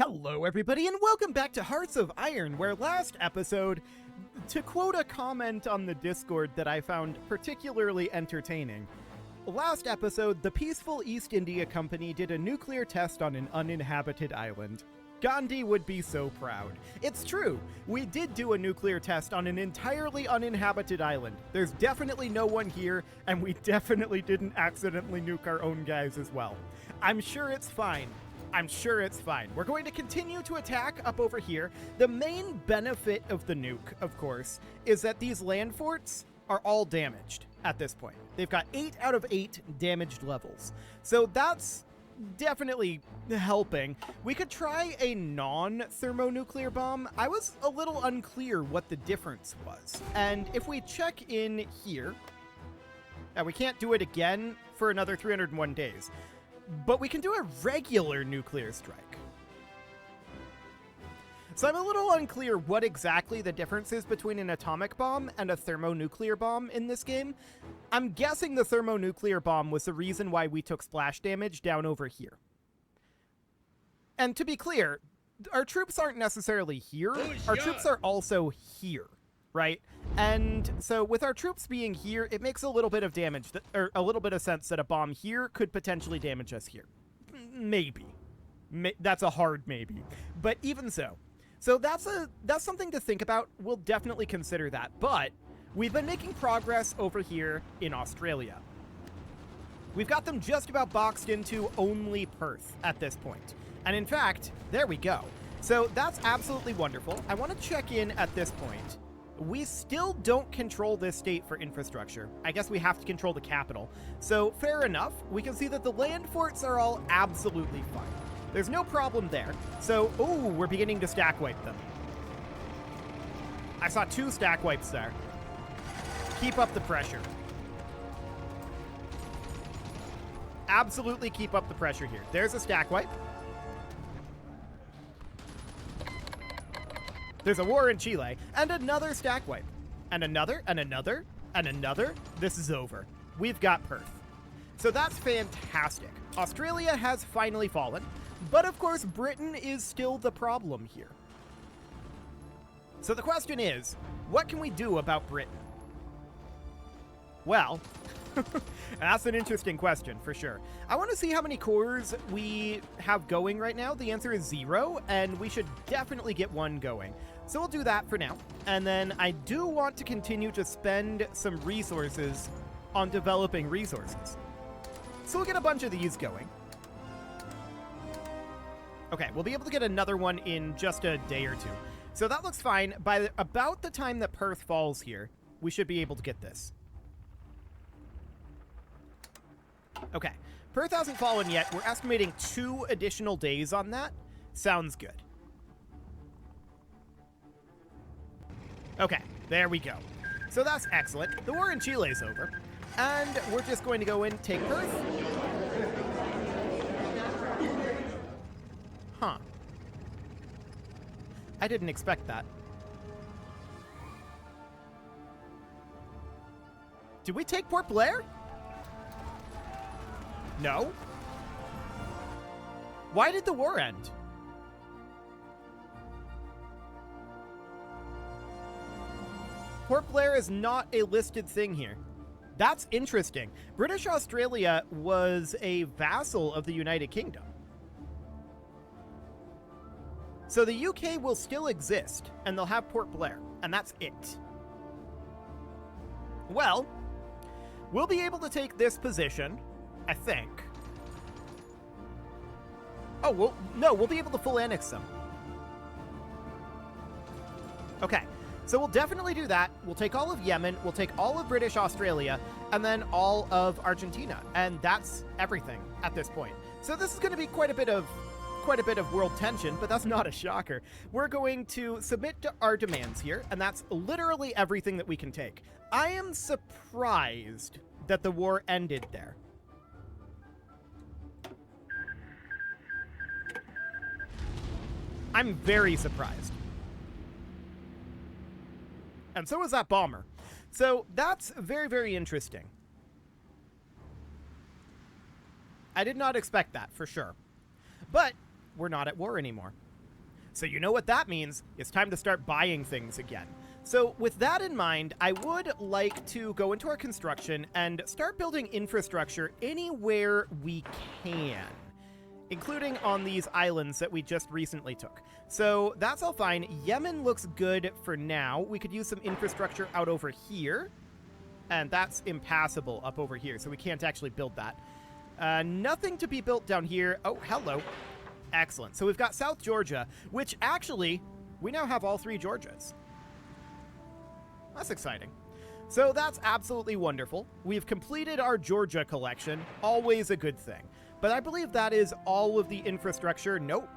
Hello everybody and welcome back to Hearts of Iron, where last episode, to quote a comment on the Discord that I found particularly entertaining, last episode the peaceful East India Company did a nuclear test on an uninhabited island. Gandhi would be so proud. It's true, we did do a nuclear test on an entirely uninhabited island. There's definitely no one here, and we definitely didn't accidentally nuke our own guys as well. I'm sure it's fine. We're going to continue to attack up over here. The main benefit of the nuke, of course, is that these land forts are all damaged at this point. They've got 8 out of 8 damaged levels. So that's definitely helping. We could try a non-thermonuclear bomb. I was a little unclear what the difference was. And if we check in here, we can't do it again for another 301 days. But we can do a regular nuclear strike. So I'm a little unclear what exactly the difference is between an atomic bomb and a thermonuclear bomb in this game. I'm guessing the thermonuclear bomb was the reason why we took splash damage down over here. And to be clear, our troops aren't necessarily here. Our troops are also here, right? And so with our troops being here, it makes a little bit of damage, or a little bit of sense that a bomb here could potentially damage us here. Maybe. That's a hard maybe. But even so. So that's something to think about. We'll definitely consider that. But we've been making progress over here in Australia. We've got them just about boxed into only Perth at this point. And in fact, there we go. So that's absolutely wonderful. I want to check in at this point. We still don't control this state for infrastructure. I guess we have to control the capital. So fair enough. We can see that the land forts are all absolutely fine. There's no problem there. So, ooh, we're beginning to stack wipe them. I saw 2 stack wipes there. Keep up the pressure. Absolutely keep up the pressure here. There's a stack wipe. There's a war in Chile, and another stack wipe. And another, and another, and another. This is over. We've got Perth. So that's fantastic. Australia has finally fallen, but of course Britain is still the problem here. So the question is, what can we do about Britain? Well, that's an interesting question for sure. I want to see how many cores we have going right now. The answer is 0, and we should definitely get 1 going. So we'll do that for now. And then I do want to continue to spend some resources on developing resources. So we'll get a bunch of these going. Okay, we'll be able to get another one in just a day or 2. So that looks fine. By about the time that Perth falls here, we should be able to get this. Okay, Perth hasn't fallen yet. We're estimating 2 additional days on that. Sounds good. Okay, there we go. So that's excellent. The war in Chile is over. And we're just going to go in, take Perth. Huh. I didn't expect that. Did we take Port Blair? No? Why did the war end? Port Blair is not a listed thing here. That's interesting. British Australia was a vassal of the United Kingdom. So the UK will still exist, and they'll have Port Blair, and that's it. Well, we'll be able to take this position, I think. Oh, well, no, we'll be able to full annex them. Okay, so we'll definitely do that. We'll take all of Yemen, we'll take all of British Australia, and then all of Argentina. And that's everything at this point. So this is going to be quite a bit of world tension, but that's not a shocker. We're going to submit to our demands here, and that's literally everything that we can take. I am surprised that the war ended there. I'm very surprised. And so is that bomber. So that's very, very interesting. I did not expect that, for sure. But we're not at war anymore. So you know what that means. It's time to start buying things again. So with that in mind, I would like to go into our construction and start building infrastructure anywhere we can, including on these islands that we just recently took. So that's all fine. Yemen looks good for now. We could use some infrastructure out over here, and that's impassable up over here, so we can't actually build that. Nothing to be built down here. Oh, hello. Excellent. So we've got South Georgia, which actually, we now have all 3 Georgias. That's exciting. So that's absolutely wonderful. We've completed our Georgia collection. Always a good thing. But I believe that is all of the infrastructure. Nope.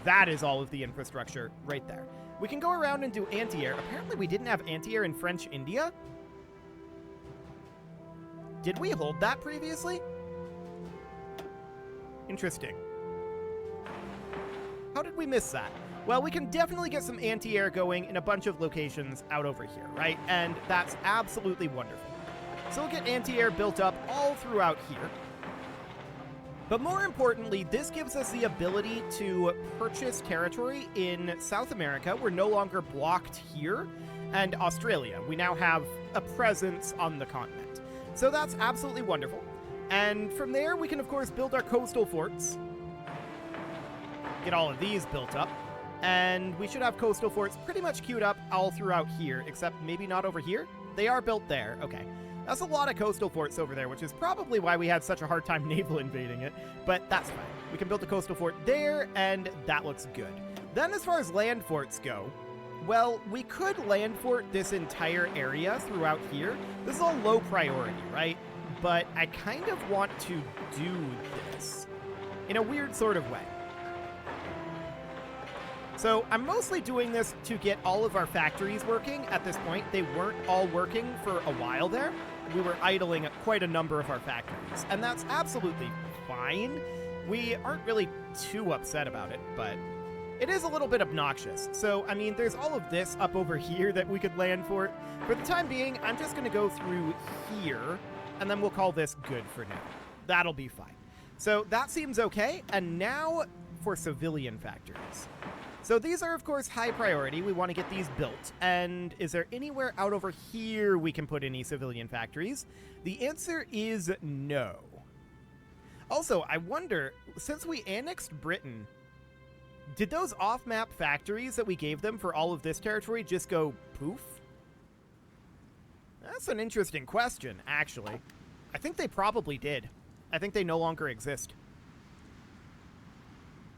That is all of the infrastructure right there. We can go around and do anti-air. Apparently we didn't have anti-air in French India. Did we hold that previously? Interesting. How did we miss that? Well, we can definitely get some anti-air going in a bunch of locations out over here, right? And that's absolutely wonderful. So we'll get anti-air built up all throughout here. But more importantly, this gives us the ability to purchase territory in South America. We're no longer blocked here. And Australia. We now have a presence on the continent. So that's absolutely wonderful. And from there, we can, of course, build our coastal forts. Get all of these built up. And we should have coastal forts pretty much queued up all throughout here, except maybe not over here. They are built there. Okay. That's a lot of coastal forts over there, which is probably why we had such a hard time naval invading it. But that's fine. We can build a coastal fort there, and that looks good. Then as far as land forts go, well, we could land fort this entire area throughout here. This is a low priority, right? But I kind of want to do this in a weird sort of way. So I'm mostly doing this to get all of our factories working at this point. They weren't all working for a while there. We were idling quite a number of our factories, and that's absolutely fine. We aren't really too upset about it, but it is a little bit obnoxious. So, I mean, there's all of this up over here that we could land for. For the time being, I'm just going to go through here, and then we'll call this good for now. That'll be fine. So that seems okay, and now for civilian factories. So these are, of course, high priority. We want to get these built. And is there anywhere out over here we can put any civilian factories? The answer is no. Also, I wonder, since we annexed Britain, did those off-map factories that we gave them for all of this territory just go poof? That's an interesting question, actually. I think they probably did. I think they no longer exist.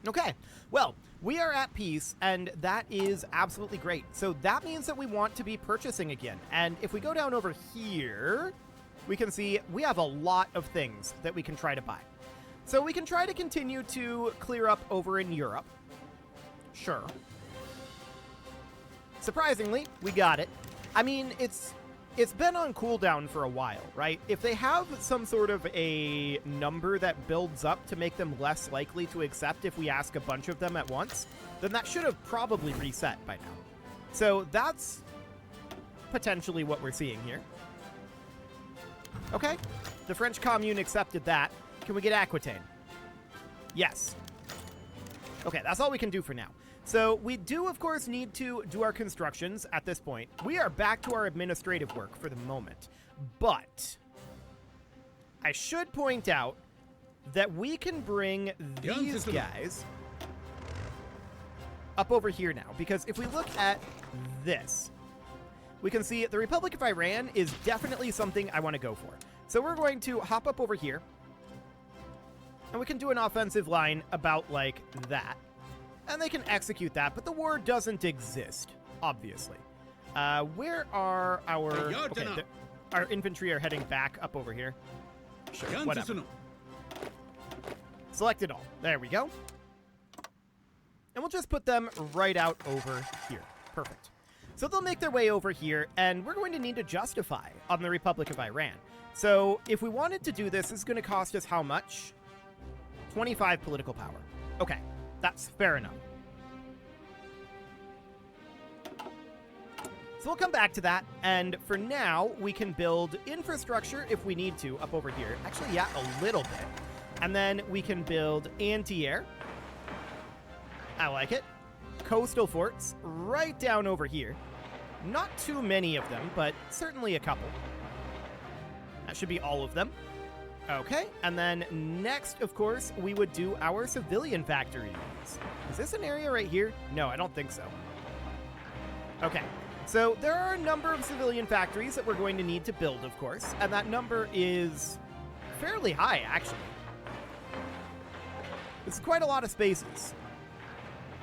Okay, well, we are at peace, and that is absolutely great. So that means that we want to be purchasing again. And if we go down over here, we can see we have a lot of things that we can try to buy. So we can try to continue to clear up over in Europe. Sure. Surprisingly, we got it. I mean, it's been on cooldown for a while, right? If they have some sort of a number that builds up to make them less likely to accept if we ask a bunch of them at once, then that should have probably reset by now. So that's potentially what we're seeing here. Okay, the French Commune accepted that. Can we get Aquitaine? Yes. Okay, that's all we can do for now. So we do, of course, need to do our constructions at this point. We are back to our administrative work for the moment. But I should point out that we can bring these guys up over here now. Because if we look at this, we can see the Republic of Iran is definitely something I want to go for. So we're going to hop up over here. And we can do an offensive line about like that. And they can execute that, but the war doesn't exist, obviously. Where are our... Okay, our infantry are heading back up over here. Sure, whatever. Select it all. There we go. And we'll just put them right out over here. Perfect. So they'll make their way over here, and we're going to need to justify on the Republic of Iran. So if we wanted to do this, it's going to cost us how much? 25 political power. Okay. That's fair enough. So we'll come back to that, and for now, we can build infrastructure if we need to up over here. Actually, yeah, a little bit. And then we can build anti-air. I like it. coastal forts right down over here. Not too many of them, but certainly a couple. That should be all of them. Okay, and then next, of course, we would do our civilian factories. Is this an area right here? No, I don't think so. Okay, so there are a number of civilian factories that we're going to need to build, of course, and that number is fairly high, actually. This is quite a lot of spaces.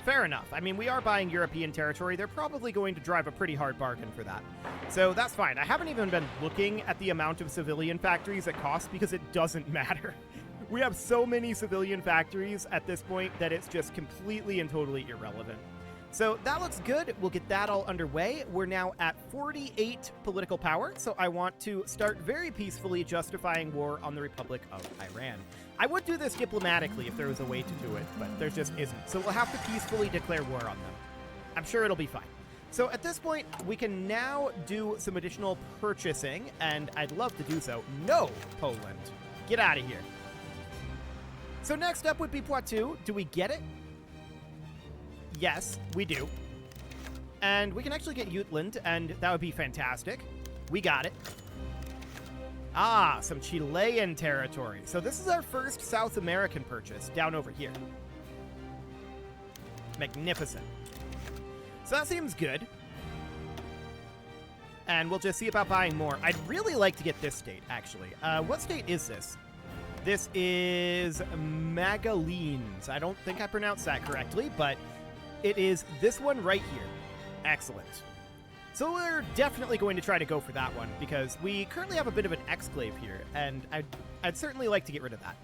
Fair enough. I mean, we are buying European territory. They're probably going to drive a pretty hard bargain for that. So that's fine. I haven't even been looking at the amount of civilian factories it costs because it doesn't matter. We have so many civilian factories at this point that it's just completely and totally irrelevant. So that looks good. We'll get that all underway. We're now at 48 political power, so I want to start very peacefully justifying war on the Republic of Iran. I would do this diplomatically if there was a way to do it, but there just isn't. So we'll have to peacefully declare war on them. I'm sure it'll be fine. So at this point, we can now do some additional purchasing, and I'd love to do so. No, Poland. Get out of here. So next up would be Poitou. Do we get it? Yes, we do. And we can actually get Jutland, and that would be fantastic. We got it. Ah, some Chilean territory. So this is our first South American purchase down over here. Magnificent. So that seems good. And we'll just see about buying more. I'd really like to get this state, actually. What state is this? This is Magalines. I don't think I pronounced that correctly, but it is this one right here. Excellent. So we're definitely going to try to go for that one because we currently have a bit of an exclave here, and I'd certainly like to get rid of that.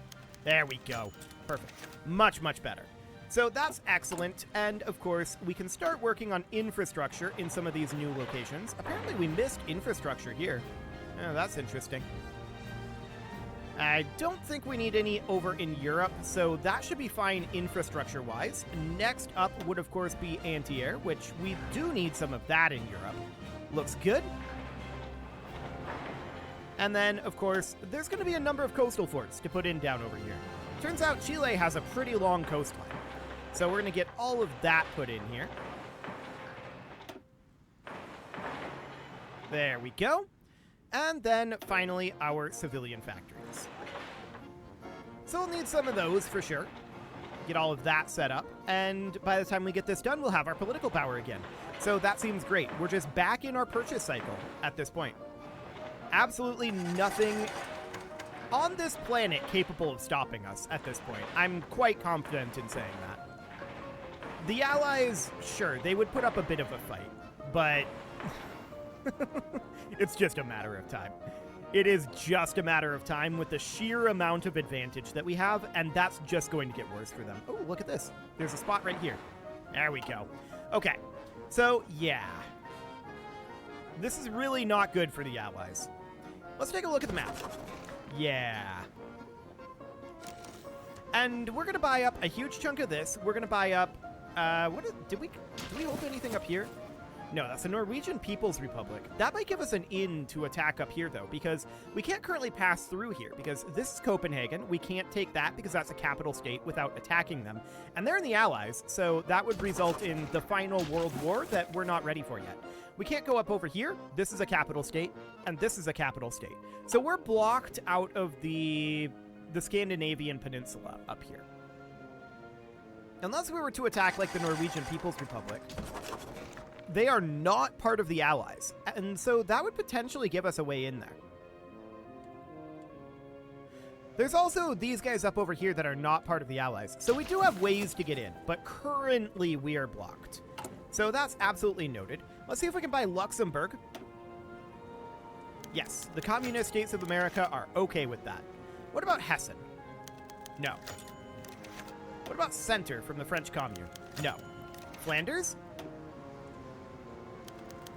There we go. Perfect. Much, much better. So that's excellent, and of course, we can start working on infrastructure in some of these new locations. Apparently we missed infrastructure here. Oh, that's interesting. I don't think we need any over in Europe, so that should be fine infrastructure-wise. Next up would, of course, be anti-air, which we do need some of that in Europe. Looks good. And then, of course, there's going to be a number of coastal forts to put in down over here. Turns out Chile has a pretty long coastline, so we're going to get all of that put in here. There we go. And then, finally, our civilian factories. So we'll need some of those for sure. Get all of that set up. And by the time we get this done, we'll have our political power again. So that seems great. We're just back in our purchase cycle at this point. Absolutely nothing on this planet capable of stopping us at this point. I'm quite confident in saying that. The Allies, sure, they would put up a bit of a fight, but it's just a matter of time. It is just a matter of time with the sheer amount of advantage that we have, and that's just going to get worse for them. Oh, look at this. There's a spot right here. There we go. Okay, so yeah. This is really not good for the Allies. Let's take a look at the map. Yeah. And we're going to buy up a huge chunk of this. We're going to buy up, did we hold anything up here? No, that's the Norwegian People's Republic. That might give us an in to attack up here, though, because we can't currently pass through here, because this is Copenhagen. We can't take that because that's a capital state without attacking them. And they're in the Allies, so that would result in the final world war that we're not ready for yet. We can't go up over here. This is a capital state, and this is a capital state. So we're blocked out of the Scandinavian peninsula up here. Unless we were to attack, like, the Norwegian People's Republic, they are not part of the Allies, and so that would potentially give us a way in there. There's also these guys up over here that are not part of the Allies, so we do have ways to get in, but currently we are blocked. So that's absolutely noted. Let's see if we can buy Luxembourg. Yes, the Communist States of America are okay with that. What about Hessen? No. What about Center from the French Commune? No. Flanders?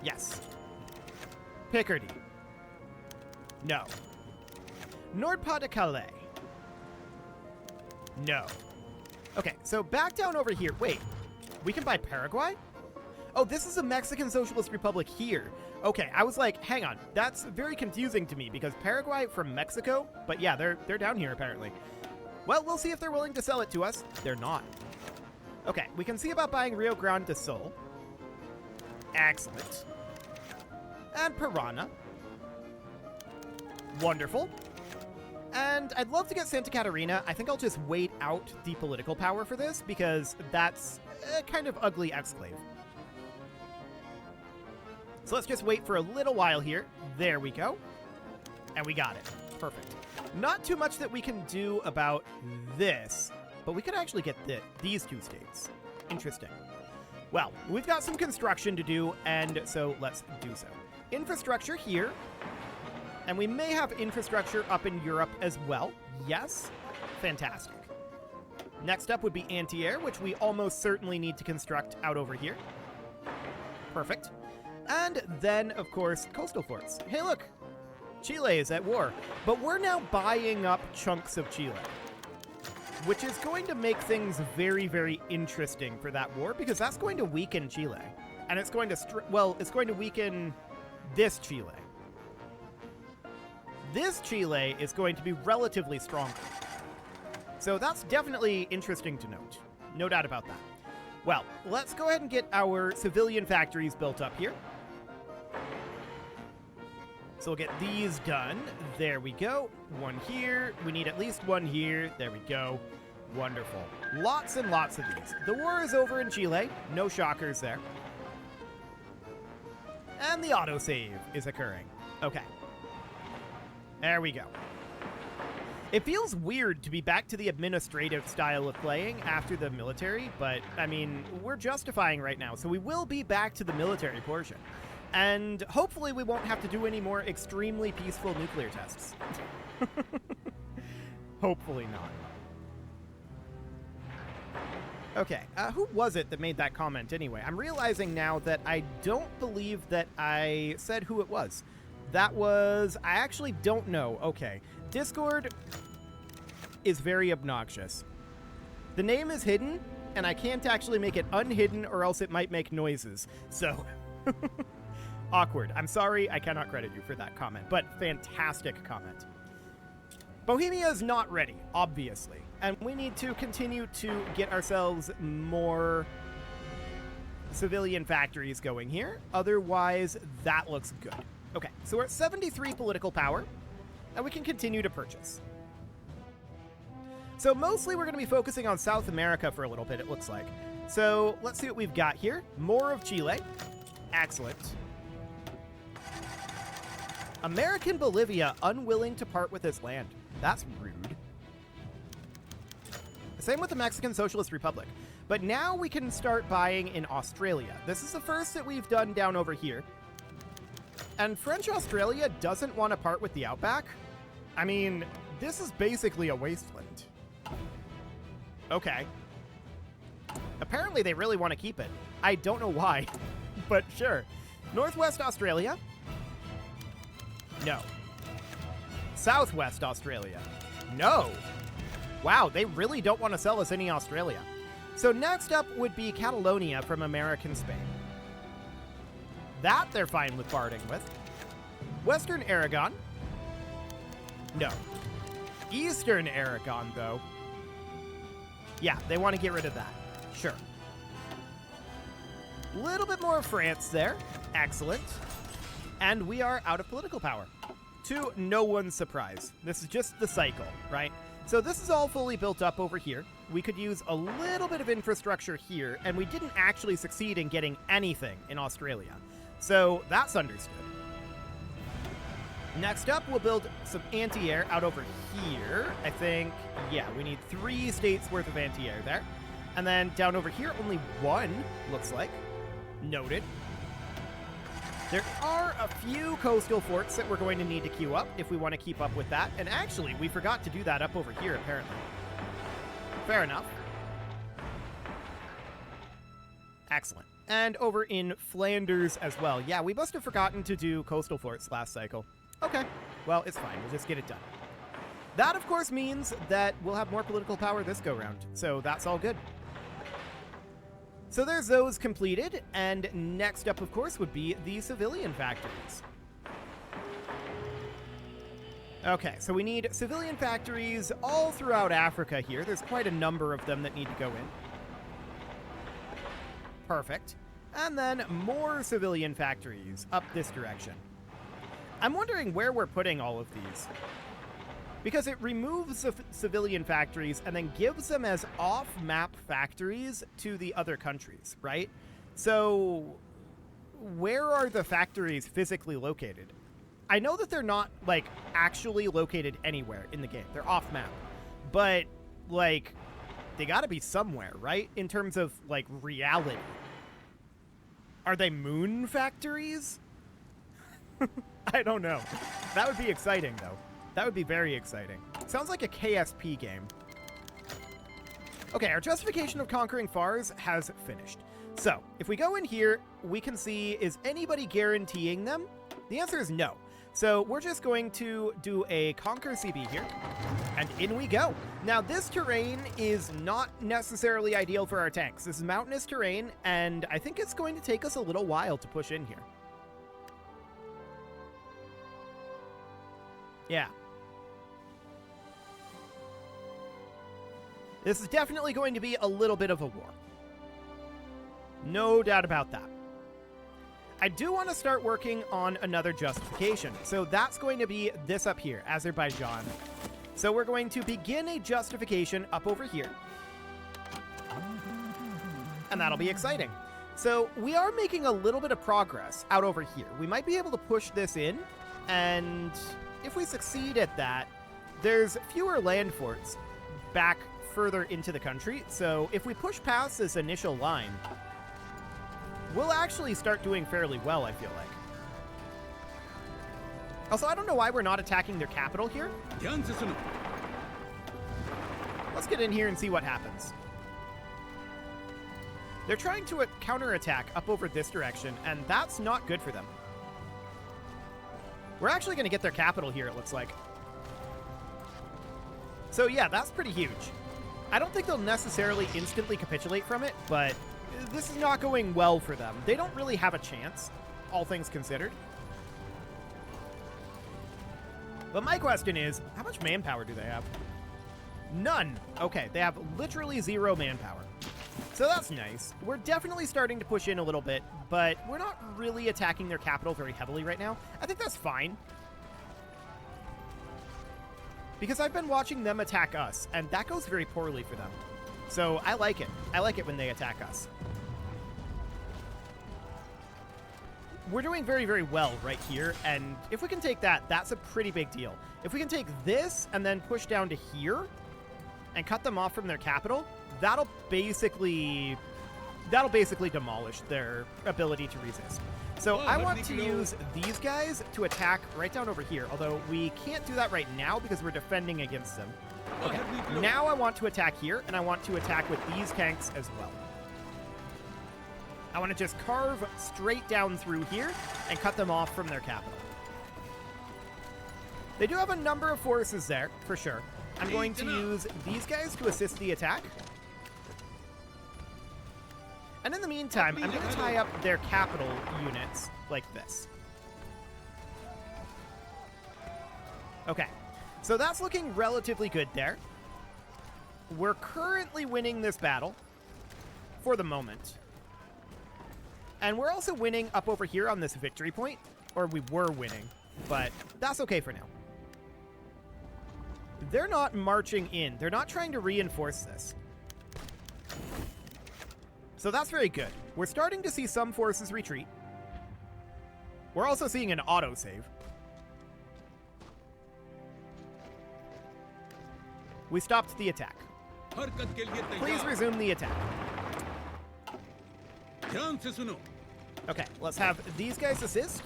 Yes. Picardy. No. Nord-Pas-de-Calais. No. Okay, so back down over here. Wait, we can buy Paraguay? Oh, this is a Mexican Socialist Republic here. Okay, I was like, hang on. That's very confusing to me because Paraguay from Mexico, but yeah, they're down here apparently. Well, we'll see if they're willing to sell it to us. They're not. Okay, we can see about buying Rio Grande do Sul. Excellent. And Piranha. Wonderful. And I'd love to get Santa Catarina. I think I'll just wait out the political power for this because that's a kind of ugly exclave. So let's just wait for a little while here. There we go. And we got it. Perfect. Not too much that we can do about this, but we could actually get these two states. Interesting. Well, we've got some construction to do, and so let's do so. Infrastructure here. And we may have infrastructure up in Europe as well. Yes. Fantastic. Next up would be anti-air, which we almost certainly need to construct out over here. Perfect. And then, of course, coastal forts. Hey, look. Chile is at war. But we're now buying up chunks of Chile, which is going to make things very, very interesting for that war, because that's going to weaken Chile. And it's going to, it's going to weaken this Chile. This Chile is going to be relatively stronger. So that's definitely interesting to note. No doubt about that. Well, let's go ahead and get our civilian factories built up here. So we'll get these done. There we go. One here. We need at least one here. There we go. Wonderful. Lots and lots of these. The war is over in Chile. No shockers there. And the autosave is occurring. Okay. There we go. It feels weird to be back to the administrative style of playing after the military, but, I mean, we're justifying right now, so we will be back to the military portion. And hopefully we won't have to do any more extremely peaceful nuclear tests. Hopefully not. Okay, who was it that made that comment anyway? I'm realizing now that I don't believe that I said who it was. That was... I actually don't know. Okay. Discord is very obnoxious. The name is hidden, and I can't actually make it unhidden or else it might make noises. So... Awkward. I'm sorry, I cannot credit you for that comment, but fantastic comment. Bohemia is not ready, obviously, and we need to continue to get ourselves more civilian factories going here. Otherwise, that looks good. Okay, so we're at 73 political power, and we can continue to purchase. So mostly we're going to be focusing on South America for a little bit, it looks like. So let's see what we've got here. More of Chile. Excellent. American Bolivia unwilling to part with its land. That's rude. Same with the Mexican Socialist Republic. But now we can start buying in Australia. This is the first that we've done down over here. And French Australia doesn't want to part with the outback. I mean, this is basically a wasteland. Okay. Apparently they really want to keep it. I don't know why, but sure. Northwest Australia. No. Southwest Australia. No. Wow, they really don't want to sell us any Australia. So next up would be Catalonia from American Spain. That they're fine with parting with. Western Aragon. No. Eastern Aragon, though. Yeah, they want to get rid of that. Sure. Little bit more of France there. Excellent. And we are out of political power. To no one's surprise. This is just the cycle, right? So this is all fully built up over here. We could use a little bit of infrastructure here, and we didn't actually succeed in getting anything in Australia. So that's understood. Next up, we'll build some anti-air out over here. I think, yeah, we need 3 states worth of anti-air there. And then down over here, only 1, looks like. Noted. There are a few coastal forts that we're going to need to queue up if we want to keep up with that. And actually, we forgot to do that up over here, apparently. Fair enough. Excellent. And over in Flanders as well. Yeah, we must have forgotten to do coastal forts last cycle. Okay. Well, it's fine. We'll just get it done. That, of course, means that we'll have more political power this go-round. So that's all good. So there's those completed, and next up, of course, would be the civilian factories. Okay, so we need civilian factories all throughout Africa here. There's quite a number of them that need to go in. Perfect. And then more civilian factories up this direction. I'm wondering where we're putting all of these. Because it removes the civilian factories and then gives them as off-map factories to the other countries, right? So where are the factories physically located? I know that they're not, like, actually located anywhere in the game. They're off-map. But, like, they gotta be somewhere, right? In terms of, like, reality. Are they moon factories? I don't know. That would be exciting, though. That would be very exciting. Sounds like a KSP game. Okay, our justification of conquering Fars has finished. So, if we go in here, we can see, is anybody guaranteeing them? The answer is no. So, we're just going to do a Conquer CB here, and in we go. Now, this terrain is not necessarily ideal for our tanks. This is mountainous terrain, and I think it's going to take us a little while to push in here. Yeah. This is definitely going to be a little bit of a war. No doubt about that. I do want to start working on another justification. So that's going to be this up here, Azerbaijan. So we're going to begin a justification up over here. And that'll be exciting. So we are making a little bit of progress out over here. We might be able to push this in. And if we succeed at that, there's fewer land forts back further into the country. So if we push past this initial line, we'll actually start doing fairly well, I feel like. Also, I don't know why we're not attacking their capital here. Let's get in here and see what happens. They're trying to counterattack up over this direction, and that's not good for them. We're actually going to get their capital here, it looks like. So yeah, that's pretty huge. I don't think they'll necessarily instantly capitulate from it, but this is not going well for them. They don't really have a chance, all things considered. But my question is, how much manpower do they have? None. Okay, they have literally 0 manpower. So that's nice. We're definitely starting to push in a little bit, but we're not really attacking their capital very heavily right now. I think that's fine. Because I've been watching them attack us, and that goes very poorly for them. So I like it. I like it when they attack us. We're doing very, very well right here, and if we can take that, that's a pretty big deal. If we can take this and then push down to here and cut them off from their capital, that'll basically demolish their ability to resist. So I want to use these guys to attack right down over here, although we can't do that right now because we're defending against them. Okay, now I want to attack here, and I want to attack with these tanks as well. I want to just carve straight down through here and cut them off from their capital. They do have a number of forces there, for sure. I'm going to use these guys to assist the attack. And in the meantime, I'm going to tie up their capital units like this. Okay, so that's looking relatively good there. We're currently winning this battle for the moment. And we're also winning up over here on this victory point. Or we were winning, but that's okay for now. They're not marching in. They're not trying to reinforce this. So that's very good. We're starting to see some forces retreat. We're also seeing an autosave. We stopped the attack. Please resume the attack. Okay, let's have these guys assist.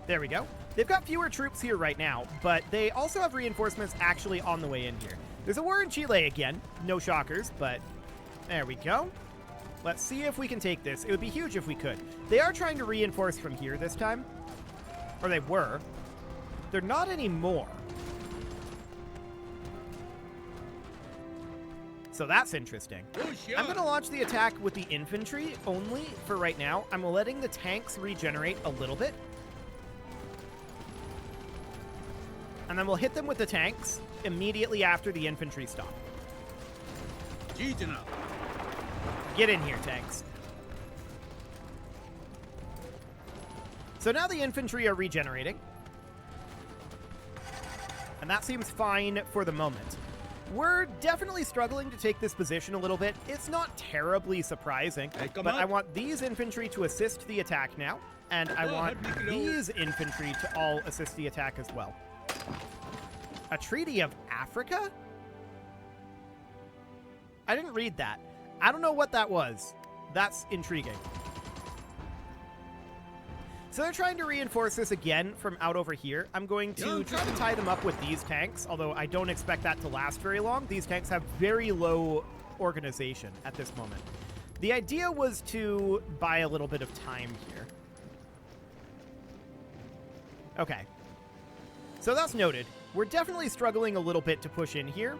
There we go. They've got fewer troops here right now, but they also have reinforcements actually on the way in here. There's a war in Chile again. No shockers, but there we go. Let's see if we can take this. It would be huge if we could. They are trying to reinforce from here this time. Or they were. They're not anymore. So that's interesting. I'm going to launch the attack with the infantry only for right now. I'm letting the tanks regenerate a little bit. And then we'll hit them with the tanks immediately after the infantry stop. Get in here, tanks. So now the infantry are regenerating. And that seems fine for the moment. We're definitely struggling to take this position a little bit. It's not terribly surprising, but I want these infantry to assist the attack now, and I want these infantry to all assist the attack as well. A Treaty of Africa? I didn't read that. I don't know what that was. That's intriguing. So they're trying to reinforce this again from out over here. I'm going to try to tie them up with these tanks, although I don't expect that to last very long. These tanks have very low organization at this moment. The idea was to buy a little bit of time here. Okay. So that's noted. We're definitely struggling a little bit to push in here,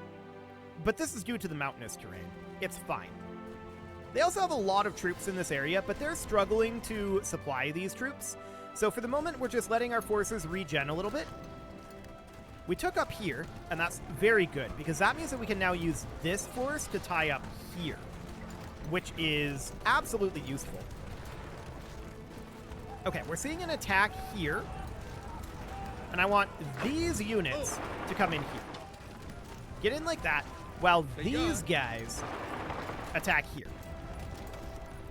but this is due to the mountainous terrain. It's fine. They also have a lot of troops in this area, but they're struggling to supply these troops. So for the moment, we're just letting our forces regen a little bit. We took up here, and that's very good, because that means that we can now use this force to tie up here, which is absolutely useful. Okay, we're seeing an attack here, and I want these units to come in here. Get in like that, while these guys attack here.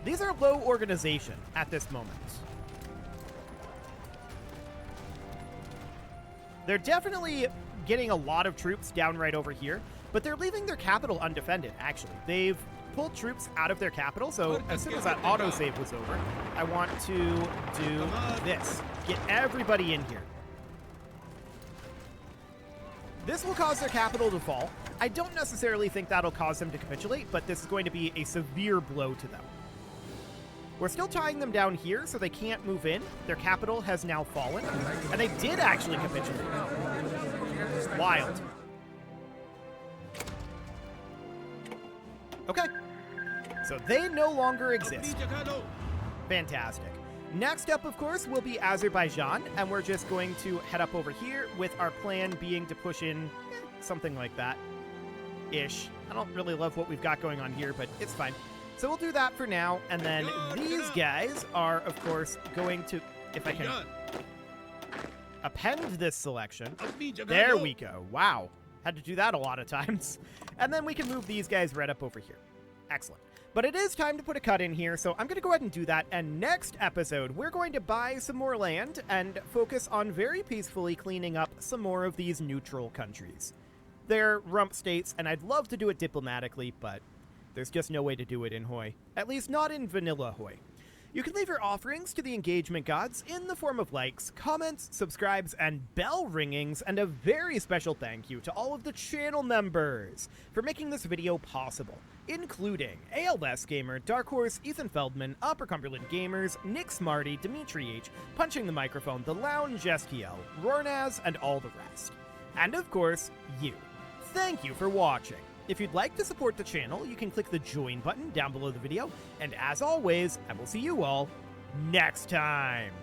These are low organization at this moment. They're definitely getting a lot of troops down right over here, but they're leaving their capital undefended, actually. They've pulled troops out of their capital, so as soon as that autosave was over, I want to do this. Get everybody in here. This will cause their capital to fall. I don't necessarily think that'll cause them to capitulate, but this is going to be a severe blow to them. We're still tying them down here, so they can't move in. Their capital has now fallen, and they did actually capitulate. Wild. Okay. So they no longer exist. Fantastic. Next up, of course, will be Azerbaijan, and we're just going to head up over here with our plan being to push in something like that. Ish. I don't really love what we've got going on here, but it's fine. So we'll do that for now, and then these guys are, of course, going to, if I can append this selection. There we go. Wow. Had to do that a lot of times. And then we can move these guys right up over here. Excellent. But it is time to put a cut in here, so I'm going to go ahead and do that. And next episode, we're going to buy some more land and focus on very peacefully cleaning up some more of these neutral countries. They're rump states, and I'd love to do it diplomatically, but there's just no way to do it in Hoi. At least not in vanilla Hoi. You can leave your offerings to the engagement gods in the form of likes, comments, subscribes, and bell ringings, and a very special thank you to all of the channel members for making this video possible, including ALS Gamer, Dark Horse, Ethan Feldman, Upper Cumberland Gamers, Nick Smarty, Dimitri H, Punching the Microphone, The Lounge STL, Rornaz, and all the rest. And of course, you. Thank you for watching. If you'd like to support the channel, you can click the join button down below the video, and as always, I will see you all next time.